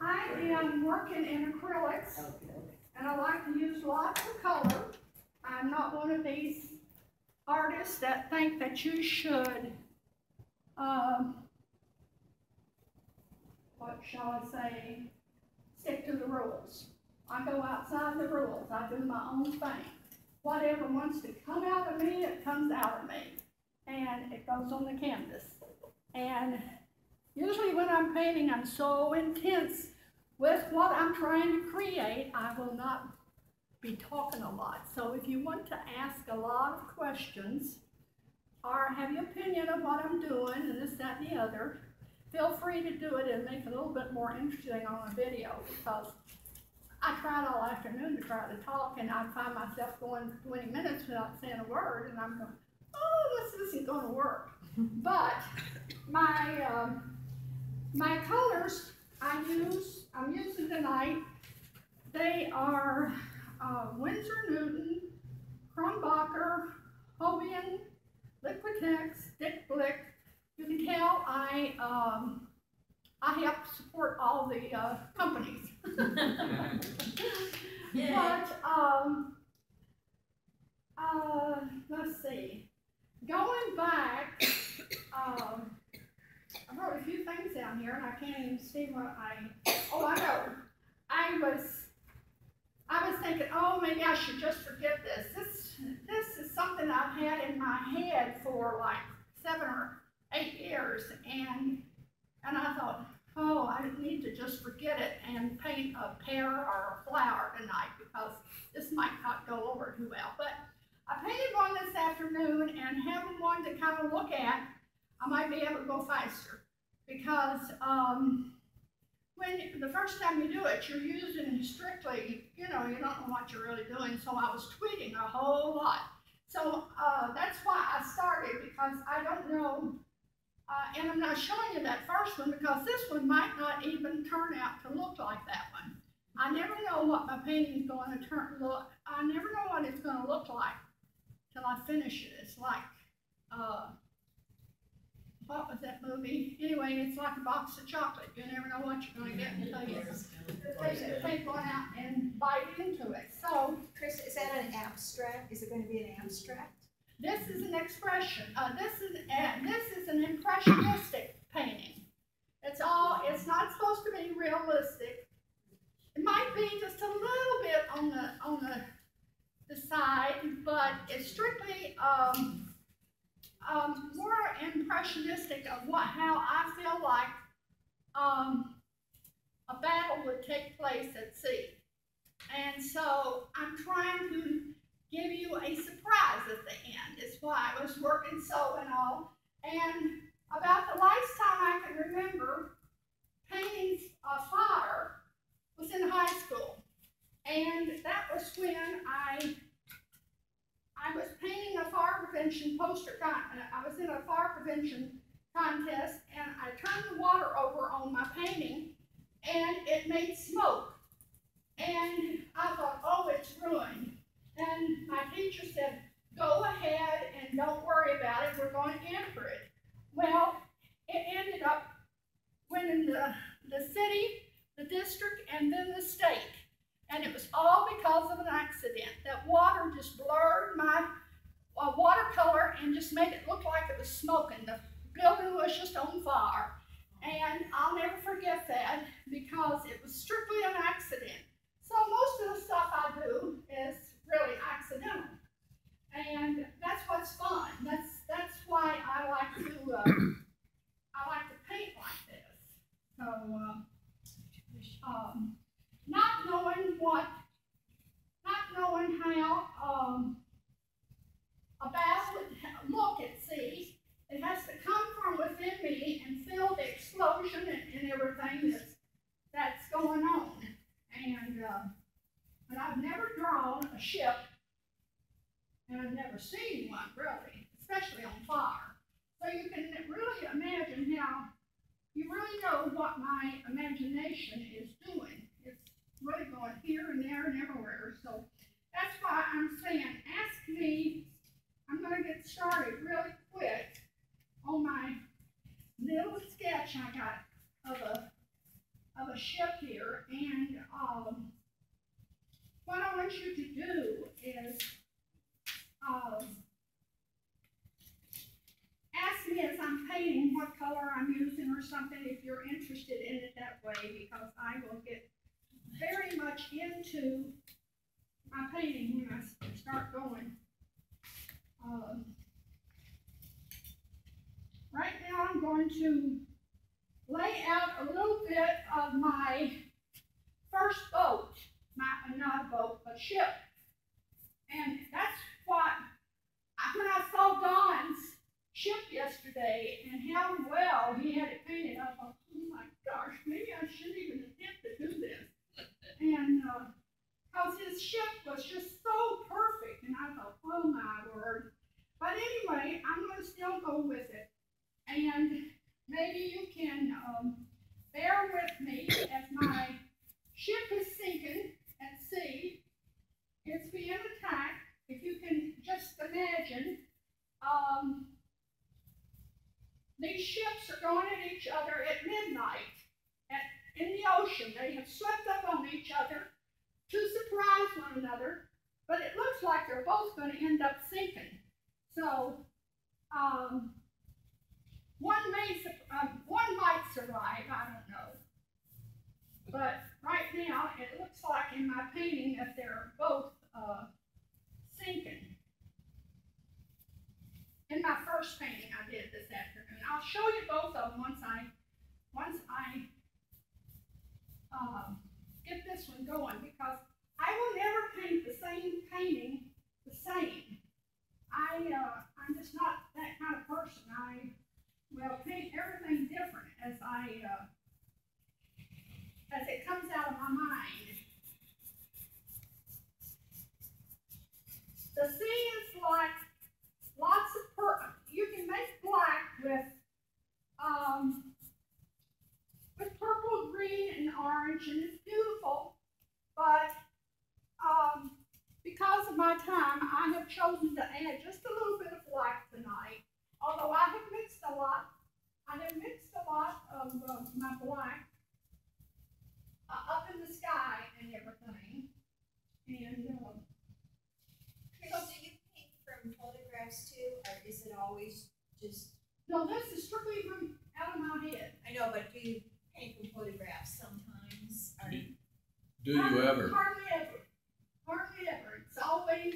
I am working in acrylics, and I like to use lots of color. I'm not one of these artists that think that you should, what shall I say, stick to the rules. I go outside the rules. I do my own thing. Whatever wants to come out of me, it comes out of me. And it goes on the canvas. And usually when I'm painting, I'm so intense with what I'm trying to create, I will not be talking a lot. So if you want to ask a lot of questions or have your opinion of what I'm doing and this, that, and the other, feel free to do it and make it a little bit more interesting on a video, because I tried all afternoon to try to talk and I find myself going 20 minutes without saying a word, and I'm going, oh, this isn't going to work. But my colors I'm using tonight, they are Winsor Newton, Kronbacher, Hobian, Liquitex, Dick Blick. You can tell I help support all the companies. Yeah. But let's see. Going back, I wrote a few things down here, and I can't even see what oh, I know. I was thinking, oh, maybe I should just forget this. This is something I've had in my head for like 7 or 8 years, and I thought, oh, I need to just forget it and paint a pear or a flower tonight, because this might not go over too well. But I painted one this afternoon, and having one to kind of look at, I might be able to go faster, because when the first time you do it, you're using strictly, you don't know what you're really doing. So I was tweaking a whole lot. So that's why I started, because I don't know, and I'm not showing you that first one because this one might not even turn out to look like that one. I never know what my painting is going to I never know what it's going to look like till I finish it. It's like, what was that movie? Anyway, it's like a box of chocolate. You never know what you're going to get until you take one out and bite into it. So, Chris, is that an abstract? Is it going to be an abstract? This is an expression. This is an impressionistic painting. It's not supposed to be realistic. It might be just a little bit on the side, but it's strictly more impressionistic of how I feel like a battle would take place at sea. And so I'm trying to give you a surprise at the end. It's why I was working so and all. And about the last time I can remember painting a fire was in high school. And that was when I was painting a fire prevention poster. I was in a fire prevention contest, and I turned the water over on my painting, and it made smoke. And I thought, oh, it's ruined. And my teacher said, go ahead and don't worry about it. We're going to enter it. Well, it ended up winning the city, the district, and then the state. And it was all because of an accident. That water just blurred my watercolor and just made it look like it was smoking. The building was just on fire. And I'll never forget that, because it was strictly an accident. So most of the stuff I do is really accidental. And that's what's fun. That's why I like to paint like this. So not knowing how a bath would look at sea, it has to come from within me and feel the explosion and everything that's going on. And but I've never drawn a ship, and I've never seen one really, especially on fire. So you can really imagine how, you really know what my imagination is doing. It's really going here and there and everywhere. So that's why I'm saying, ask me. I'm going to get started really quick on my little sketch I got of a ship here, and what I want you to do is ask me as I'm painting what color I'm using or something if you're interested in it that way, because I will get very much into my painting when I start going. Right now I'm going to lay out a little bit of my first boat, not a boat, a ship. And that's what, when I saw Don's ship yesterday and how well he had it painted, I thought, oh my gosh, maybe I shouldn't even attempt to do this. And because his ship was just so perfect, and I thought, oh my word. But anyway, I'm going to still go with it. And maybe you can bear with me as my ship is sinking at sea. It's being attacked. If you can just imagine, these ships are going at each other at midnight in the ocean. They have swept up on each other to surprise one another, but it looks like they're both going to end up sinking. So, one might survive, I don't know. But right now, it looks like in my painting that they're both sinking. In my first painting I did this afternoon. I'll show you both of them once I get this one going, because I will never paint the same painting the same. I'm just not that kind of person. I will paint everything different as it comes out of my mind. The sea is like lots of you can make black with purple, green, and orange, and it's beautiful. But because of my time, I have chosen to add just a little bit of black tonight. Although I have mixed a lot. I have mixed a lot of my black up in the sky and everything. And so do you paint from photographs too, or is it always just? No, this is strictly from out of my head. I know, but do you paint from photographs sometimes? Or? Do you ever? Hardly ever. Hardly ever. It's always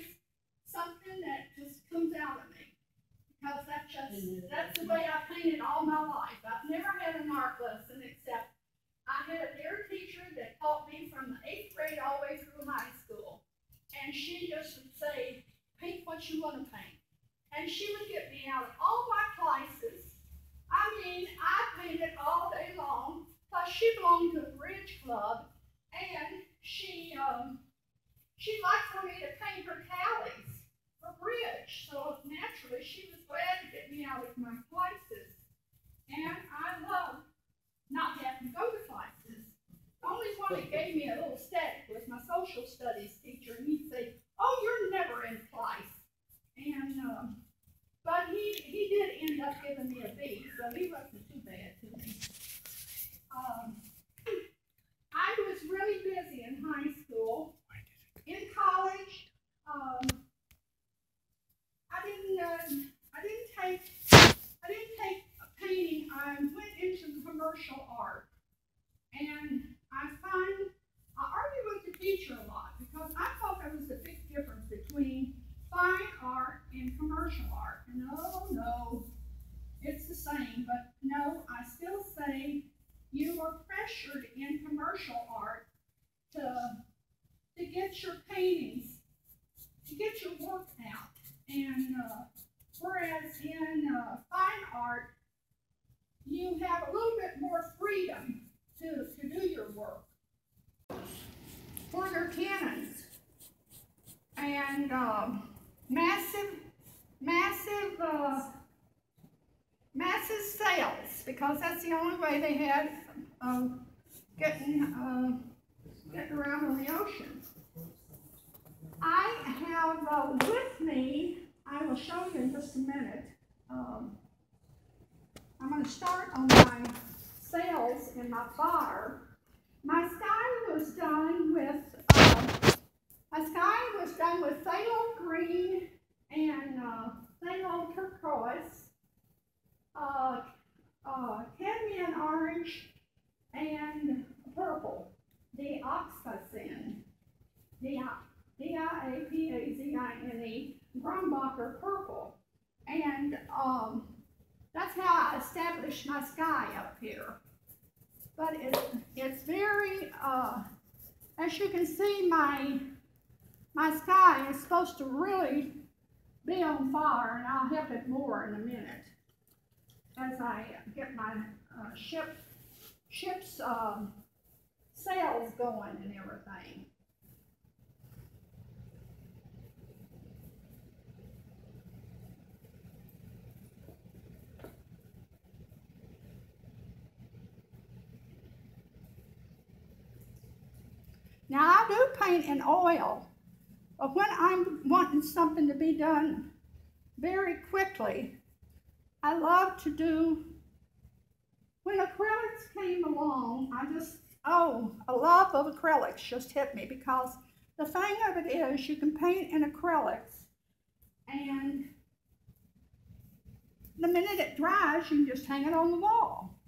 something that just comes out of me. Because that's the way I painted all my life. I've never had an art lesson, except I had a dear teacher that taught me from the 8th grade all the way through high school. And she just would say, paint what you want to paint. And she would get me out of all my classes. I mean, I painted all day long. Plus, she belonged to the Bridge Club, and she liked for me to paint her tallies for bridge. So naturally, she was glad to get me out of my classes. And I loved not having to go to classes. The only one that gave me a little static was my social studies teacher, and he'd say, "Oh, you're never in class." And but he did end up giving me a B, so he wasn't too bad to me. I was really busy in high school. In college, I didn't take painting. I went into commercial art, and I argued with the teacher a lot, because I thought there was a big difference between fine art and commercial art. No, it's the same, but no, I still say you are pressured in commercial art to get your paintings, to get your work out. And whereas in fine art, you have a little bit more freedom to do your work. For their cannons and massive sails, because that's the only way they had getting around on the ocean. I have with me, I will show you in just a minute. I'm going to start on my sails in my fire, my sky was done with phthalo green and phthalo turquoise, cadmium orange, and purple. Dioxazine, D-I-A-P-A-Z-I-N-E, Grumbacher purple. And that's how I established my sky up here. But it's very, as you can see, my sky is supposed to really be on fire, and I'll have it more in a minute as I get my ship's sails going and everything. Now I do paint in oil, but when I'm wanting something to be done very quickly, I love to do, when acrylics came along, a love of acrylics just hit me, because the thing of it is you can paint in acrylics and the minute it dries you can just hang it on the wall.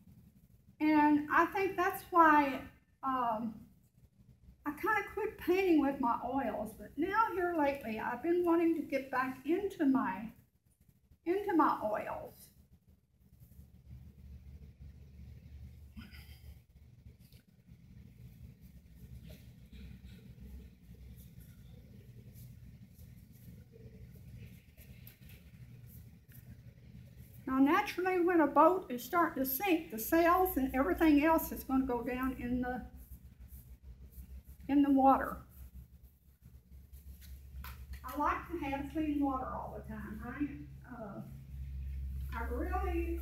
And I think that's why I kind of quit painting with my oils, but now here lately I've been wanting to get back into my oils. Now naturally when a boat is starting to sink, the sails and everything else is going to go down in the water. I like to have clean water all the time. I really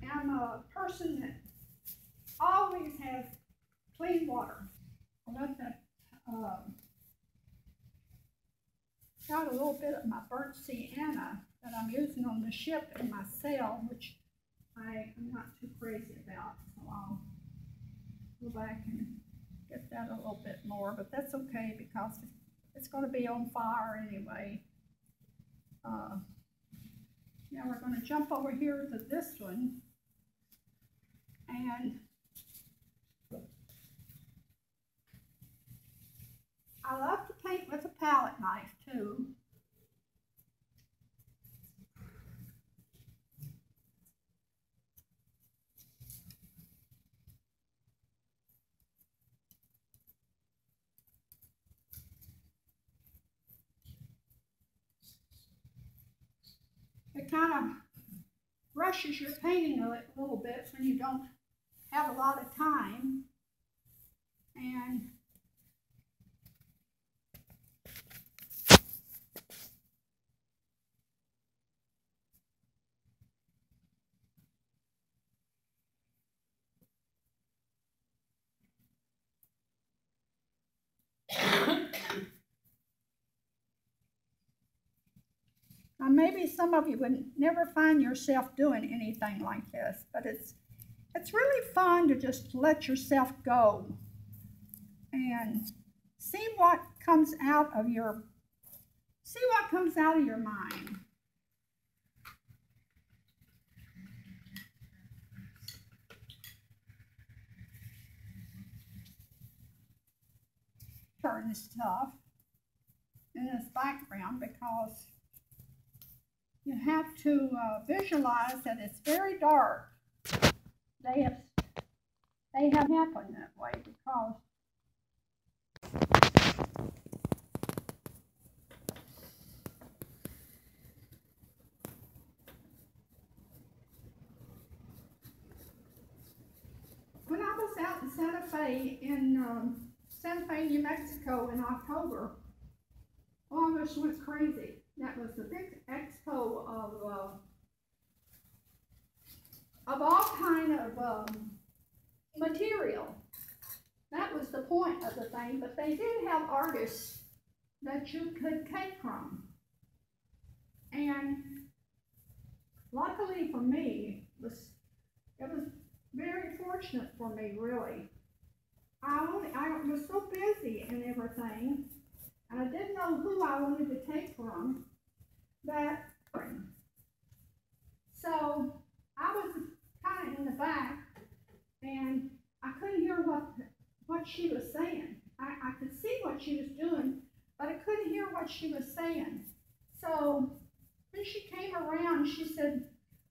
am a person that always has clean water. I love that. Got a little bit of my burnt sienna that I'm using on the ship in my sail, which I am not too crazy about, so I'll go back and get that a little bit more, but that's okay because it's going to be on fire anyway. Now we're going to jump over here to this one, and I love to paint with a palette knife too. It kind of rushes your painting a little bit when you don't have a lot of time. And now maybe some of you would never find yourself doing anything like this, but it's really fun to just let yourself go and see what comes out of your mind. Turn stuff in this background because you have to visualize that it's very dark. They have happened that way because when I was out in Santa Fe, New Mexico in October, August went crazy. That was the big expo of all kind of material. That was the point of the thing, but they did have artists that you could take from. And luckily for me, it was very fortunate unfortunate for me, really. I was so busy and everything, and I didn't know who I wanted to take from, but, so I was kind of in the back, and I couldn't hear what she was saying. I could see what she was doing, but I couldn't hear what she was saying. So when she came around, she said,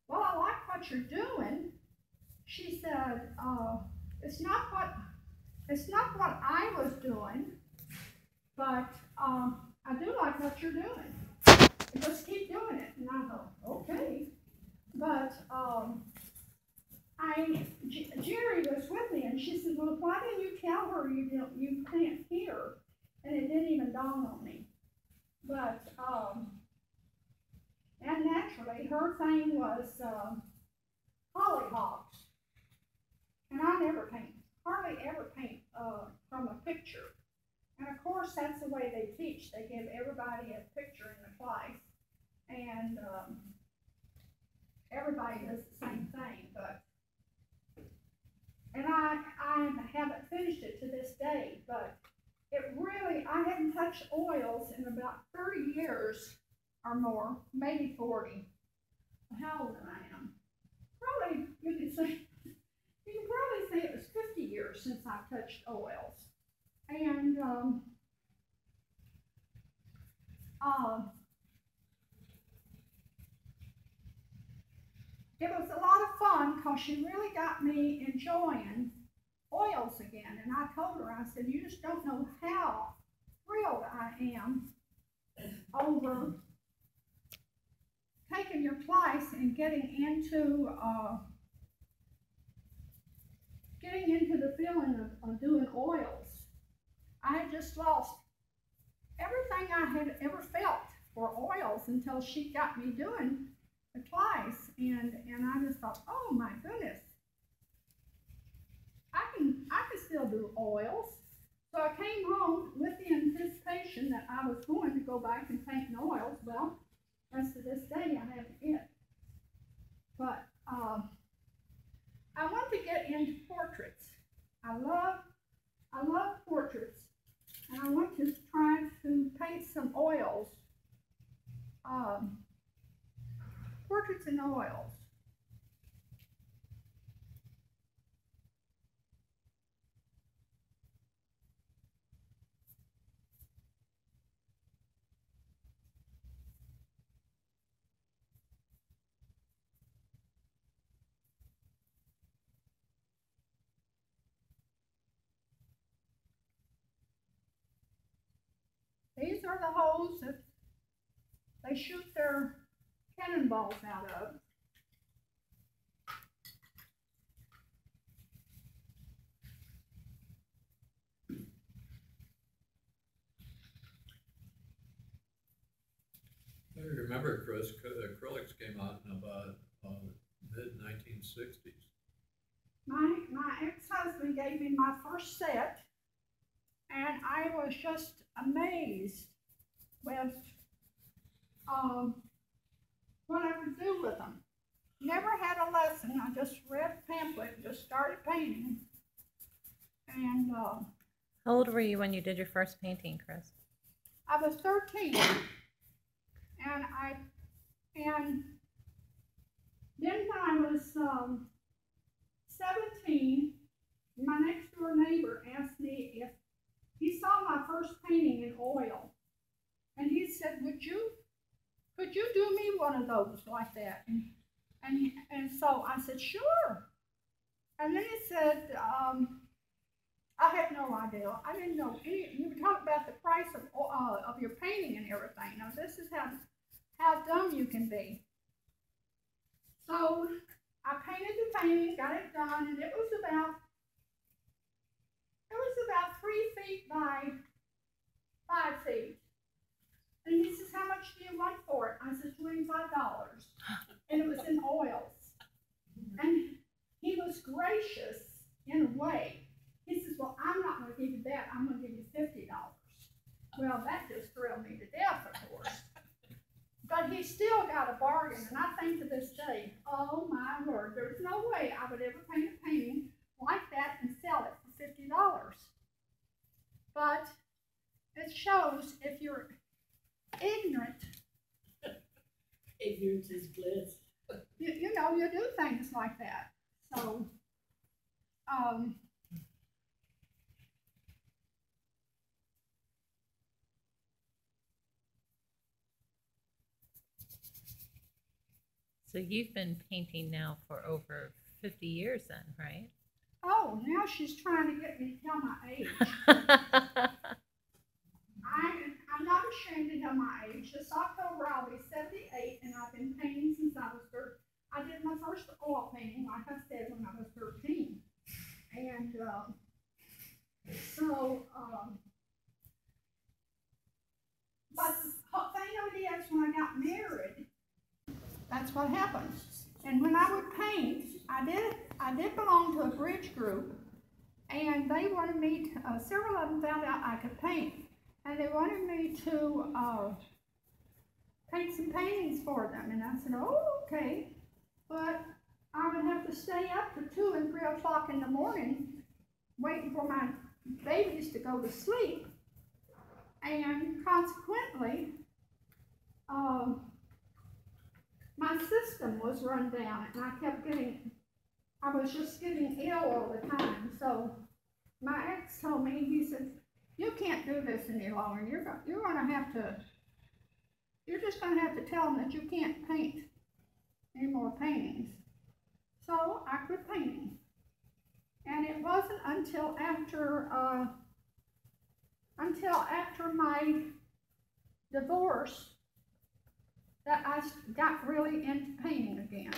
well, I like what you're doing. She said, it's not what I was doing, but I do like what you're doing. Just keep doing it. And I thought, okay. But Jerry was with me, and she said, well, why didn't you tell her you can't hear? And it didn't even dawn on me. But, and naturally, her thing was hollyhocks. And I never paint, hardly ever paint from a picture. And of course, that's the way they teach. They give everybody a picture in the class. And everybody does the same thing, but, and I haven't finished it to this day, but it really, I hadn't touched oils in about 30 years or more, maybe 40. How old I am? Probably, you can probably say it was 50 years since I've touched oils. And, it was a lot of fun because she really got me enjoying oils again. And I told her, I said, you just don't know how thrilled I am over taking your class and getting into the feeling of doing oils. I had just lost everything I had ever felt for oils until she got me doing the class, and I just thought, oh my goodness, I can still do oils. So I came home with the anticipation that I was going to go back and paint in oils. Well, rest of this day I haven't yet. But I want to get into portraits. I love portraits, and I want to try to paint some oils. Portraits in oils. These are the holes that they shoot their cannonballs out of. I remember, Chris, acrylics came out in about mid-1960s. My ex-husband gave me my first set, and I was just amazed with what I could do with them. Never had a lesson. I just read a pamphlet and just started painting. And how old were you when you did your first painting, Chris? I was 13, and then when I was 17, my next door neighbor asked me if he saw my first painting in oil, and he said, could you do me one of those like that? And so I said, sure. And then he said, I had no idea. I didn't know any. You were talking about the price of your painting and everything. Now this is how dumb you can be. So I painted the painting, got it done, and it was about 3 feet by 5 feet. And he says, how much do you want for it? I said, $25. And it was in oils. And he was gracious in a way. He says, well, I'm not going to give you that. I'm going to give you $50. Well, that just thrilled me to death, of course. But he still got a bargain. And I think to this day, oh my Lord, there's no way I would ever paint a painting like but it shows if you're ignorant, Ignorance is bliss. you know, you do things like that. So, So you've been painting now for over 50 years then, right? oh, now she's trying to get me to tell my age. I'm not ashamed to tell my age. This October I'll be 78, and I've been painting since I was 13. I did my first oil painting, like I said, when I was 13. And but the thing of it is, when I got married, that's what happened. And when I would paint, I did belong to a bridge group, and they wanted me to, several of them found out I could paint, and they wanted me to paint some paintings for them. And I said, oh, okay, but I would have to stay up to 2 and 3 o'clock in the morning waiting for my babies to go to sleep, and consequently, my system was run down, and I was just getting ill all the time. So my ex told me, he said, you can't do this any longer. You're just going to have to tell them that you can't paint any more paintings. So I quit painting. And it wasn't until after my divorce that I got really into painting again.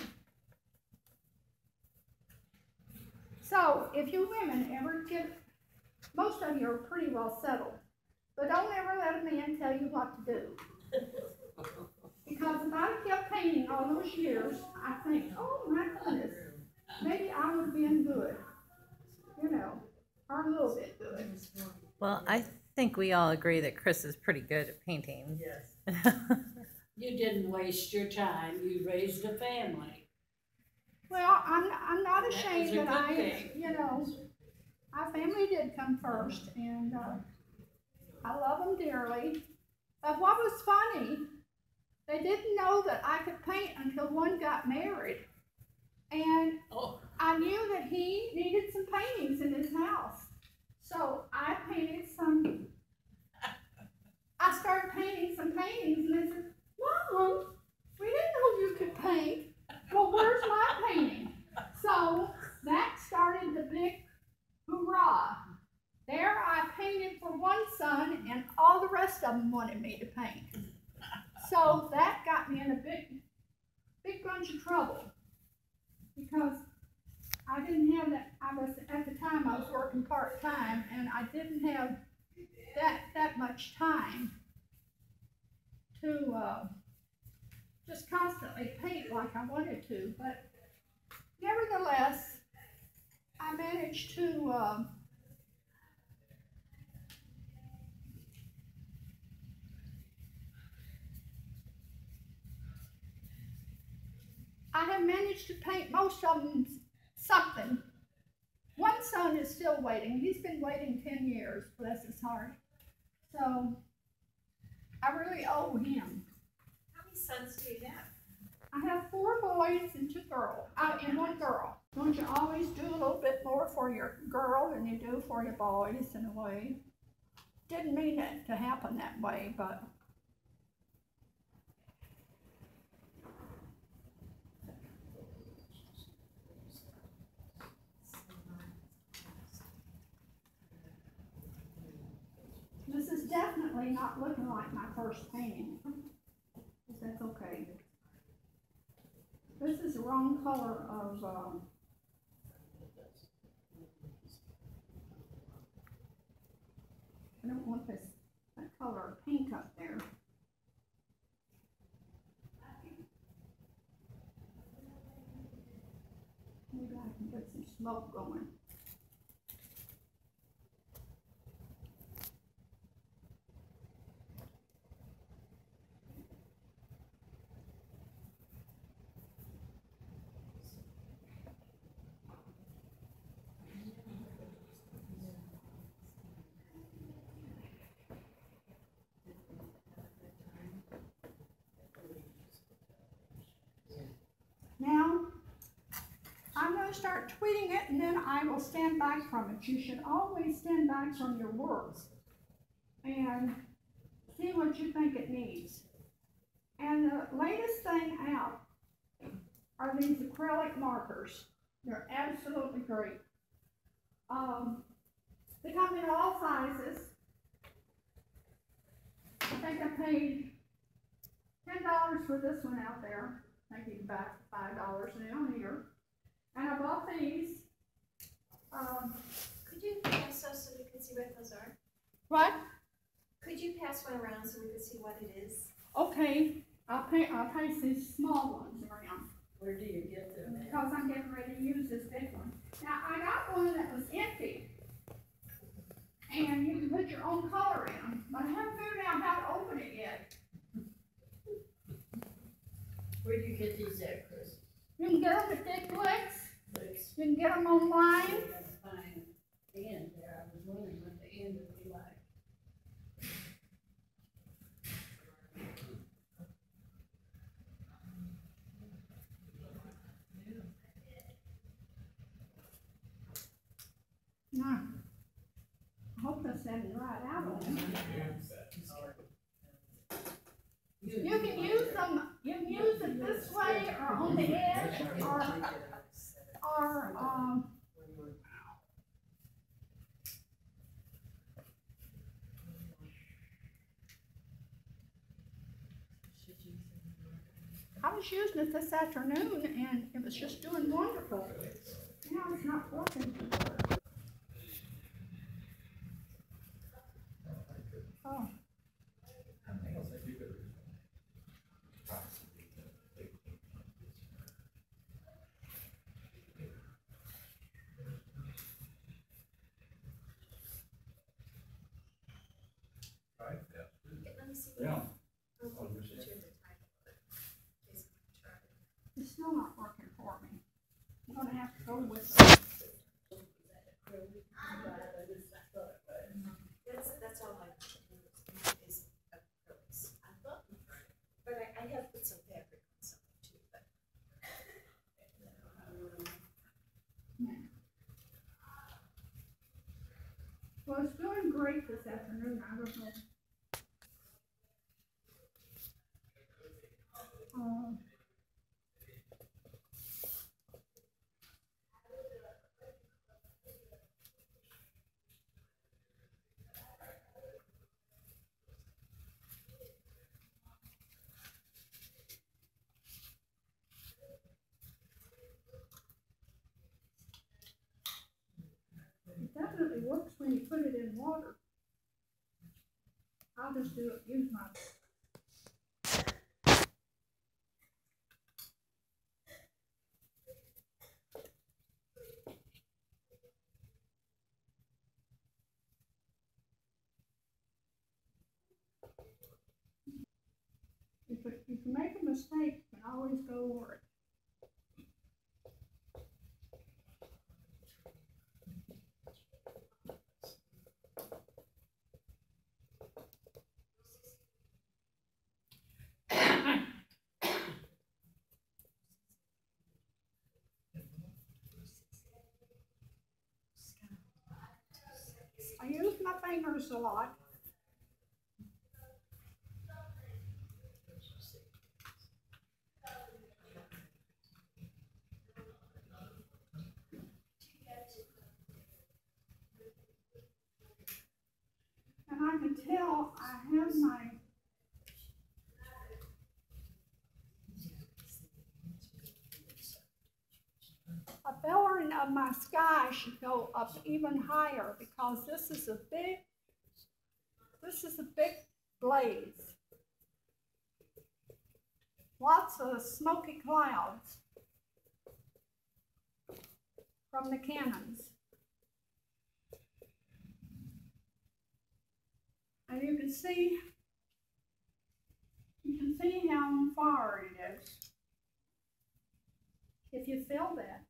So if you women ever most of you are pretty well settled, but don't ever let a man tell you what to do. Because if I kept painting all those years, I think, oh my goodness, maybe I would have been good, you know, or a little bit good. Well, I think we all agree that Chris is pretty good at painting. Yes. You didn't waste your time. You raised a family. Well, I'm not ashamed That was a that good thing. you know, our family did come first, and I love them dearly. But what was funny, they didn't know that I could paint until one got married. And I knew that he needed some paintings in his house. So I started painting some paintings, and they said, Mom, we didn't know you could paint. Well, where's my painting? So that started the big hoorah. There I painted for one son, and all the rest of them wanted me to paint. So that got me in a big bunch of trouble, because I didn't have that. At the time I was working part-time, and I didn't have that much time to just constantly paint like I wanted to. But nevertheless, I managed to I have managed to paint most of them something. One son is still waiting. He's been waiting 10 years, bless his heart. So I really owe him. How many sons do you have? I have 4 boys and 2 girls, and 1 girl. Don't you always do a little bit more for your girl than you do for your boys, in a way? Didn't mean it to happen that way, but this is definitely not looking like my first painting. But that's okay. This is the wrong color of I don't want that color of paint up there. Maybe I can get some smoke going. start tweeting it, and then I will stand back from it. You should always stand back from your work and see what you think it needs. And the latest thing out are these acrylic markers. They're absolutely great. They come in all sizes. I think I paid $10 for this one out there. I think you can buy $5 now here. And I bought these. Could you pass those so we can see what those are? What? Could you pass one around so we can see what it is? Okay, I'll pass these small ones around Where do you get them at? because I'm getting ready to use this big one. Now, I got one that was empty. And you can put your own color in, but I haven't figured out how to open it yet. Where do you get these at, Chris? You can get them at Dick Clicks. Clicks. You can get them online. I gotta find the end there. I was wondering what the end would be like. No. I hope this doesn't dry out on me. You can use them, you can use it this way or on the edge or I was using it this afternoon and it was just doing wonderful. Now it's not working. Oh. Let me see. Yeah. It's still not working for me. I'm gonna have to go with it. That's all I is acrylics. But I have put some fabric on something too, but. Well, it's doing great this afternoon. I don't know. It definitely works when you put it in water. I'll just use my. If you make a mistake, you can always go over it. I use my fingers a lot. And I can tell I have my a bellering of my sky should go up even higher because this is a big blaze. Lots of smoky clouds from the cannons. And you can see how on fire it is if you feel that.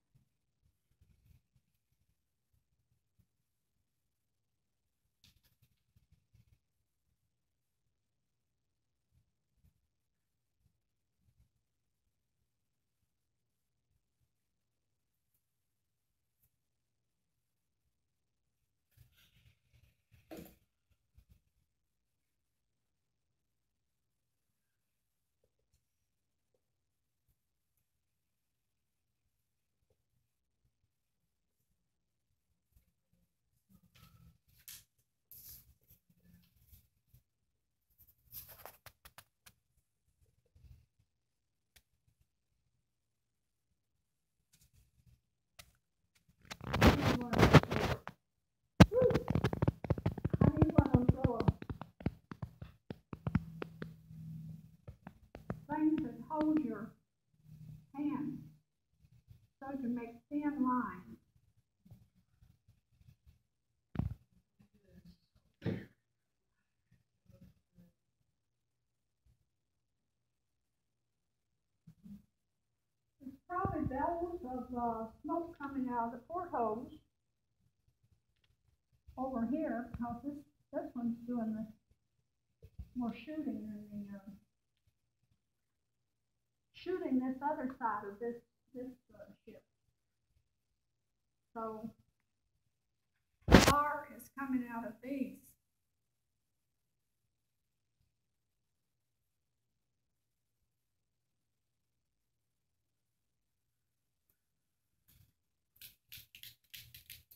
we can make thin lines. There's probably bells of smoke coming out of the portholes over here, because this one's doing the more shooting than the shooting this other side of this ship. So fire is coming out of these.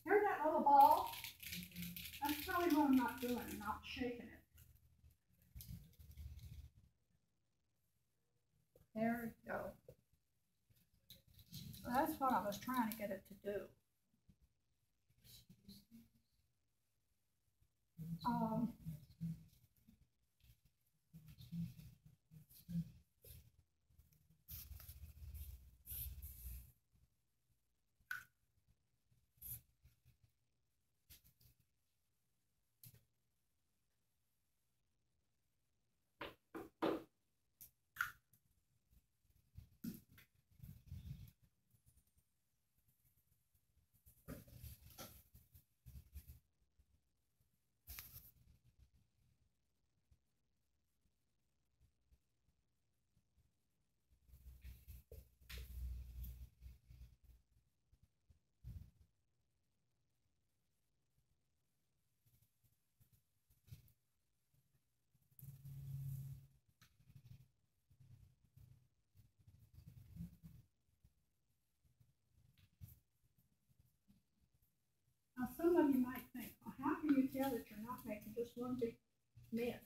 Hear that little ball? That's probably what I'm not doing, not shaking it. There we go. So that's what I was trying to get it to do. Now, some of you might think, well, how can you tell that you're not making just one big mess?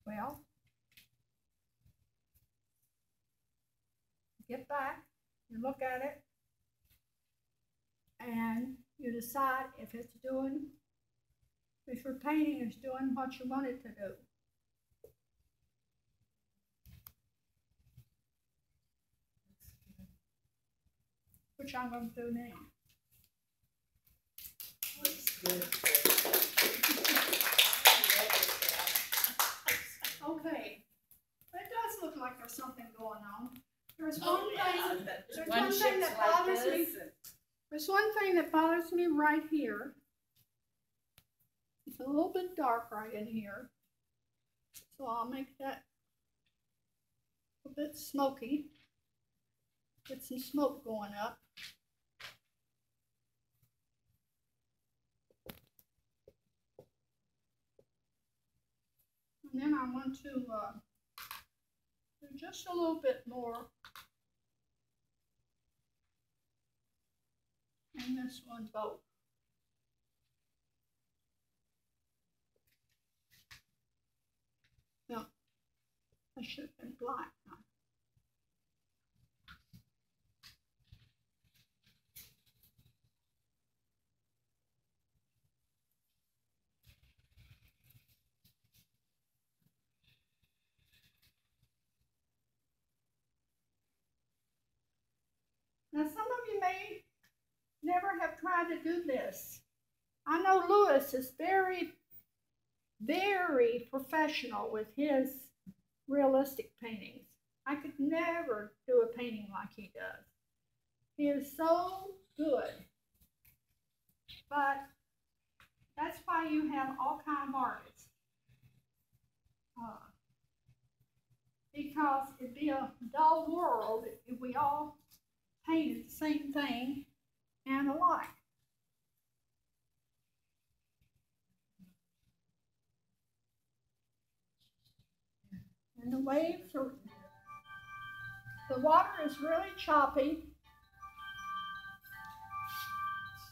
Well, get back, you look at it, and you decide if it's doing, if your painting is doing what you want it to do. Which I'm going to do now. Okay, it does look like there's something going on. There's one thing. There's one thing that bothers me. There's one thing that bothers me right here. It's a little bit dark right in here, so I'll make that a bit smoky. Get some smoke going up. And then I want to do just a little bit more in this one boat. No, I should have been black. No. Now, some of you may never have tried to do this. I know Lewis is very, very professional with his realistic paintings. I could never do a painting like he does. He is so good. But that's why you have all kinds of artists. Because it'd be a dull world if we all painted the same thing and alike. And the waves are, the water is really choppy.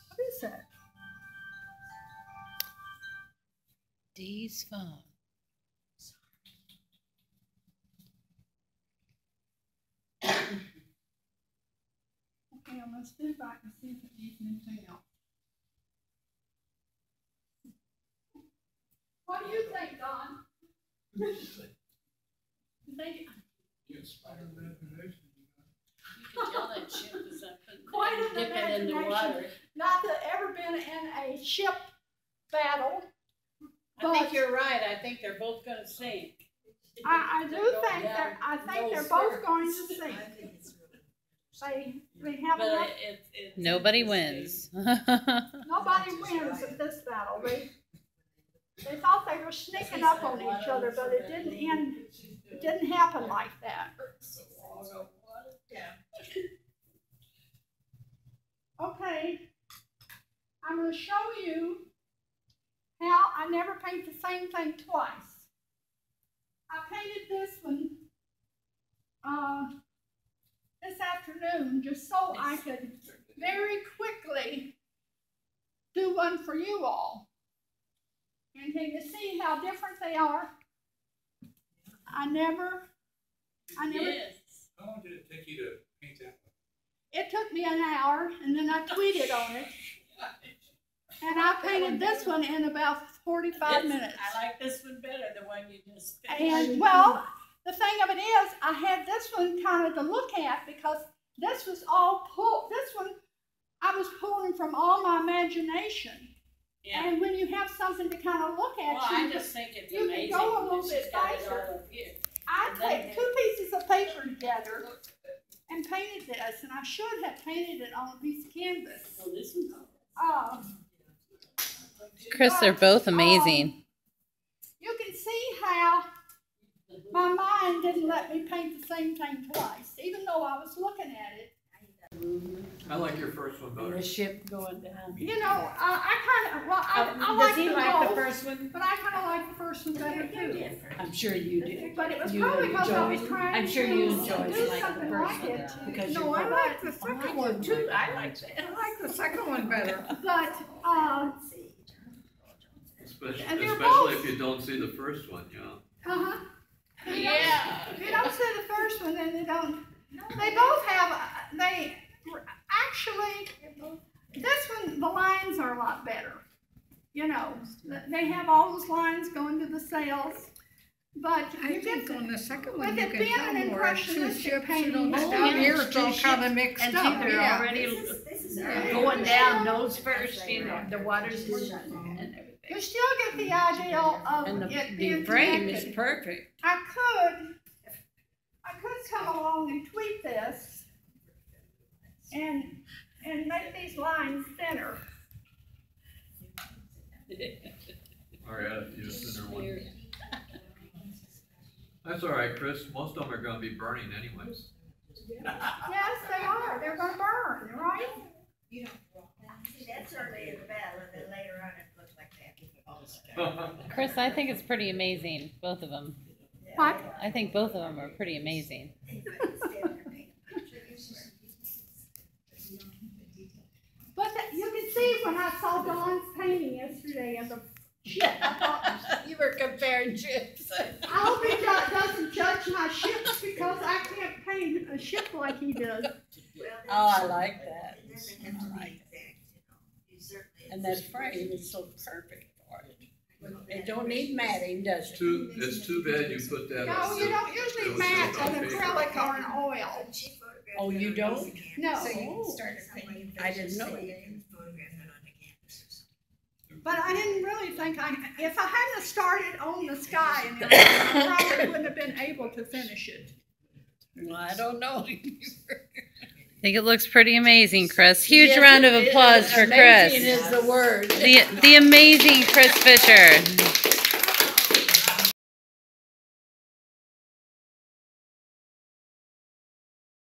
What is that? Dee's phone. Okay, I'm going to stand back and see if it needs anything else. What do you think, Don? You think? You could tell that ship was an Dip it in the imagination, water. not to ever been in a ship battle. I think But you're right. I think they're both gonna sink. I do think Yeah, they're nose both first. going to sink. I think it's really They have But enough. it's Nobody interesting. wins. Nobody wins at this battle. They thought they were sneaking up on each other, but it didn't end. It didn't happen like that. Okay, I'm going to show you how I never paint the same thing twice. I painted this one this afternoon just so I could very quickly do one for you all. And can you see how different they are? I never. Yes. How long did it take you to paint that one? It took me an hour, and then I tweeted on it. And I painted this one in about 45 minutes. I like this one better, the one you just finished. And, well, the thing of it is, I had this one kind of to look at because this was all pulled. This one, I was pulling from all my imagination. Yeah. And when you have something to kind of look at, Well, I just think it's you can amazing go a that little she's bit got it faster. all up here. I put 2 pieces of paper together and painted this, and I should have painted it on a piece of canvas. Oh, this one? Chris, they're both amazing. You can see how my mind didn't let me paint the same thing twice, even though I was looking at it. I like your first one And better. the ship going down. You know, I kind of, well, I Does like he them like the both, first one? but I kind of like the first one better too. I'm sure you do. But it was You probably because I was enjoyed- trying I'm sure to you do enjoyed like the something first like one, it. because No, you're I part- like the second one too. I like that. I like the second one better. But, Especially, And they're especially both- if you don't see the first one, you know. uh-huh. Yeah. If you don't see the first one, then they don't. They both have, actually, this one, the lines are a lot better. You know, they have all those lines going to the sails. But I you think get, on the second with one, you it can being tell an more. Two impressionistic ships, you painting, know, oh, down yeah, here it's it's two all kind of ships, mixed And up. see, they're Yeah. already This is going down nose first, you know, the water's and everything. you still get the idea of And it the being frame is connected. perfect. I could come along and tweak this and make these lines thinner. Or add a few thinner ones. That's all right, Chris. Most of them are gonna be burning anyways. Yes, they are. They're gonna burn, right? See, that's early in the battle, and then later on it looks like that. Chris, I think it's pretty amazing, both of them. What? I think both of them are pretty amazing. But you can see when I saw Dawn's painting yesterday of the ship, I thought, You were comparing ships. I hope he doesn't judge my ships because I can't paint a ship like he does. Oh, I like that. It doesn't have to be exact, you know. You certainly. And that frame is so perfect for it. It don't need matting, does it? It's too bad you put that No, up. you don't usually match an acrylic or an oil. Oh, you don't? No. So you can start a painting. I didn't know So that. you can photograph it on the canvas. But I didn't really think if I hadn't started on the sky, and I probably wouldn't have been able to finish it. Well, I don't know. I think it looks pretty amazing, Chris. Huge Yes, round of it is. applause for Amazing Chris. is the word. The amazing Chris Fischer.